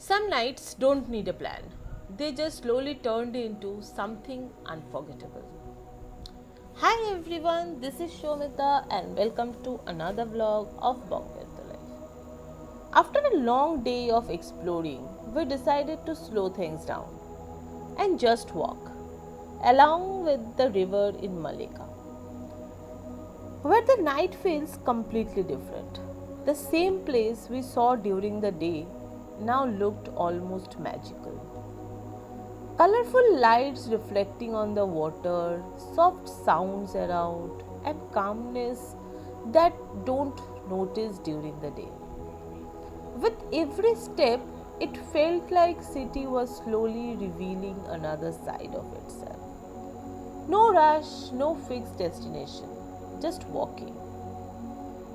Some nights don't need a plan, they just slowly turned into something unforgettable. Hi everyone, this is Shomita and welcome to another vlog of Walk with the Life. After a long day of exploring, we decided to slow things down and just walk along with the river in Malacca, where the night feels completely different. The same place we saw during the day now looked almost magical. Colorful lights reflecting on the water, soft sounds around, and calmness that don't notice during the day. With every step, it felt like city was slowly revealing another side of itself. No rush, no fixed destination, just walking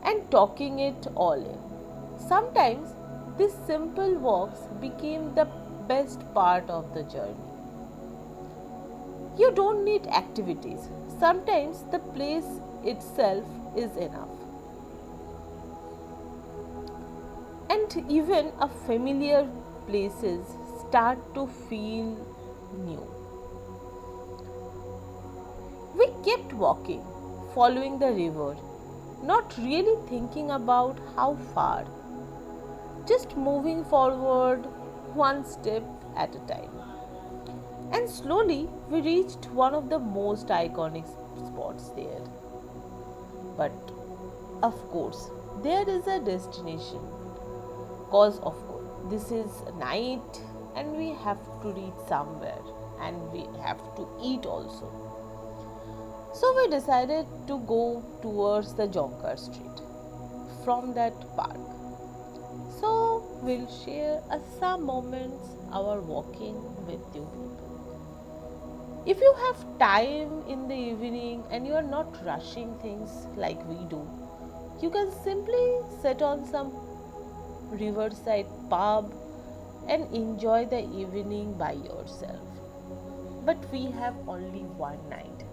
and talking it all in. Sometimes these simple walks became the best part of the journey. You don't need activities. Sometimes the place itself is enough. And even a familiar places start to feel new. We kept walking, following the river, not really thinking about how far, just moving forward one step at a time. And slowly we reached one of the most iconic spots there. But of course, there is a destination. Cause of course, this is night and we have to reach somewhere and we have to eat also. So we decided to go towards the Jonker Street from that park. So we'll share some moments our walking with you people. If you have time in the evening and you are not rushing things like we do, you can simply sit on some riverside pub and enjoy the evening by yourself. But we have only one night,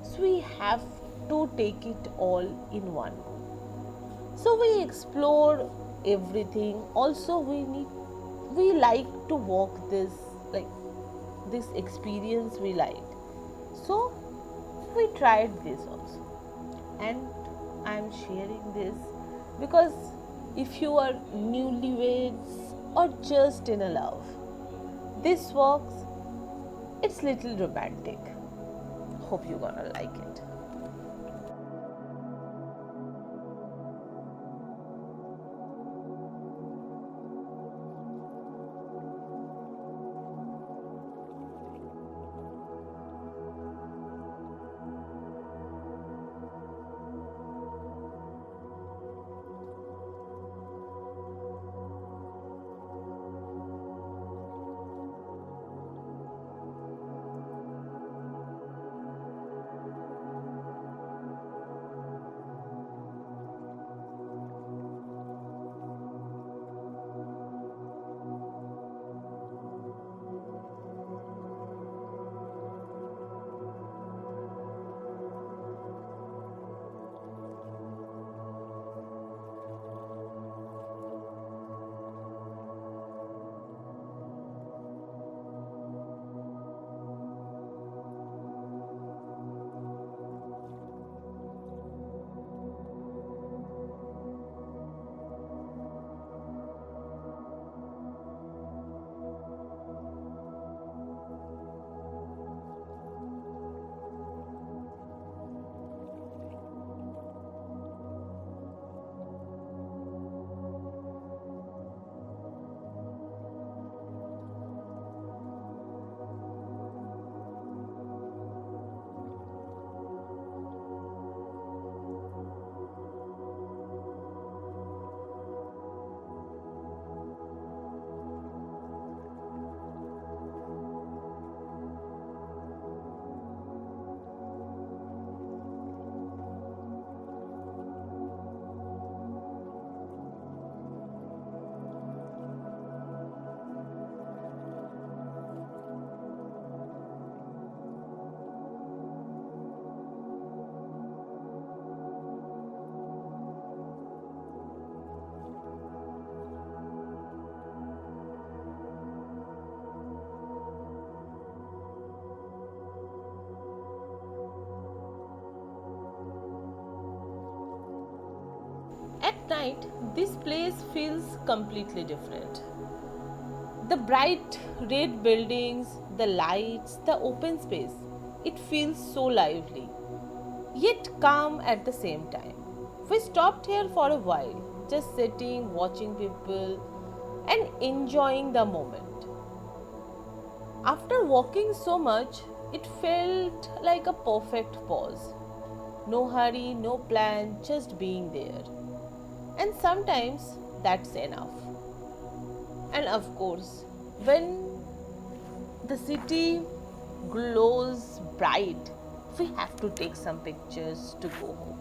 so we have to take it all in one go. So we explore everything. Also, we like to walk this like this experience we liked. So we tried this also, and I am sharing this because if you are newlyweds or just in a love, this works. It's little romantic. Hope you're gonna like it. At night, this place feels completely different. The bright red buildings, the lights, the open space, it feels so lively, yet calm at the same time. We stopped here for a while, just sitting, watching people, and enjoying the moment. After walking so much, it felt like a perfect pause. No hurry, no plan, just being there. And sometimes that's enough. And of course, when the city glows bright, we have to take some pictures to go home.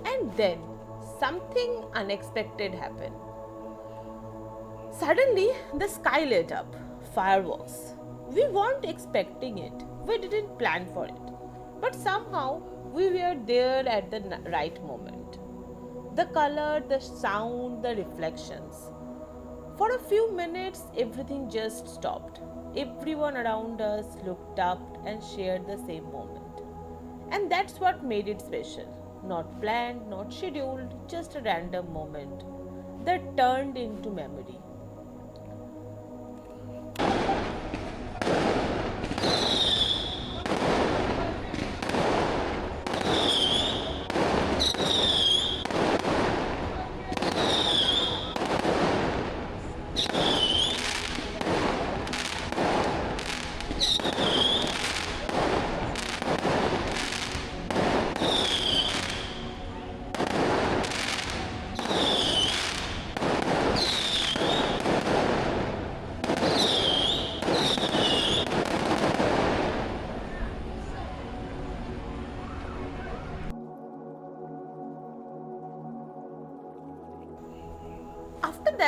And then something unexpected happened. Suddenly, the sky lit up. Fireworks. We weren't expecting it. We didn't plan for it. But somehow, we were there at the right moment. The color, the sound, the reflections. For a few minutes, everything just stopped. Everyone around us looked up and shared the same moment. And that's what made it special. Not planned, not scheduled, just a random moment that turned into memory.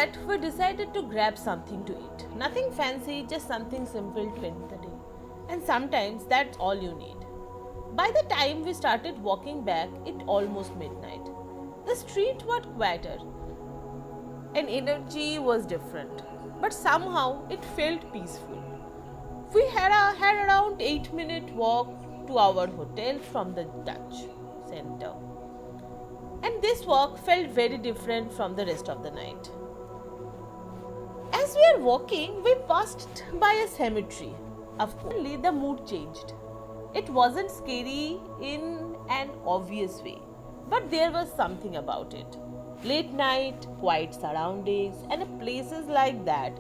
that, we decided to grab something to eat. Nothing fancy, just something simple to end the day. And sometimes that's all you need. By the time we started walking back, it almost midnight. The street was quieter and energy was different, but somehow it felt peaceful. We had around 8-minute walk to our hotel from the Dutch center. And this walk felt very different from the rest of the night. As we are walking, we passed by a cemetery. Of course, suddenly the mood changed. It wasn't scary in an obvious way, but there was something about it. Late night, quiet surroundings, and places like that,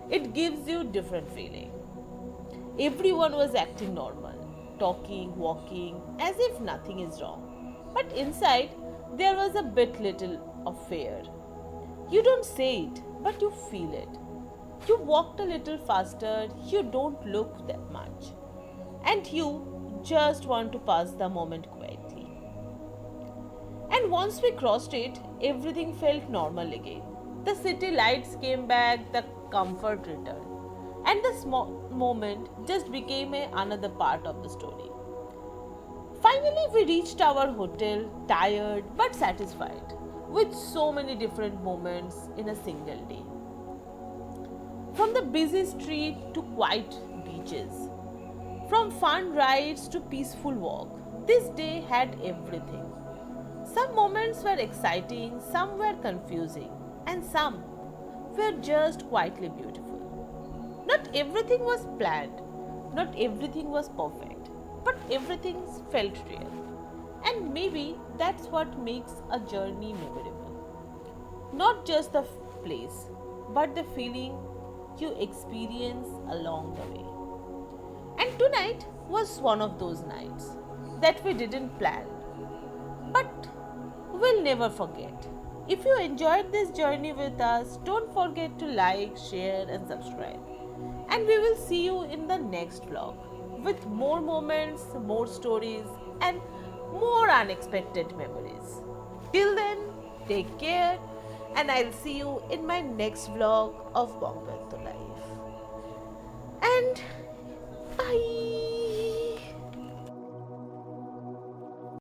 it gives you different feeling. Everyone was acting normal, talking, walking, as if nothing is wrong. But inside, there was a bit little of fear. You don't say it, but you feel it. You walked a little faster, you don't look that much, and you just want to pass the moment quietly. And once we crossed it, everything felt normal again. The city lights came back, the comfort returned, and the small moment just became another part of the story. Finally, we reached our hotel, tired but satisfied, with so many different moments in a single day. From the busy street to quiet beaches, from fun rides to peaceful walk, this day had everything. Some moments were exciting, some were confusing, and some were just quietly beautiful. Not everything was planned, not everything was perfect, but everything felt real. And maybe that's what makes a journey memorable. Not just the place, but the feeling you experience along the way. And tonight was one of those nights that we didn't plan, but we'll never forget. If you enjoyed this journey with us, don't forget to like, share, and subscribe. And we will see you in the next vlog with more moments, more stories, and more unexpected memories. Till then, take care, and I'll see you in my next vlog of Bombay to Life. And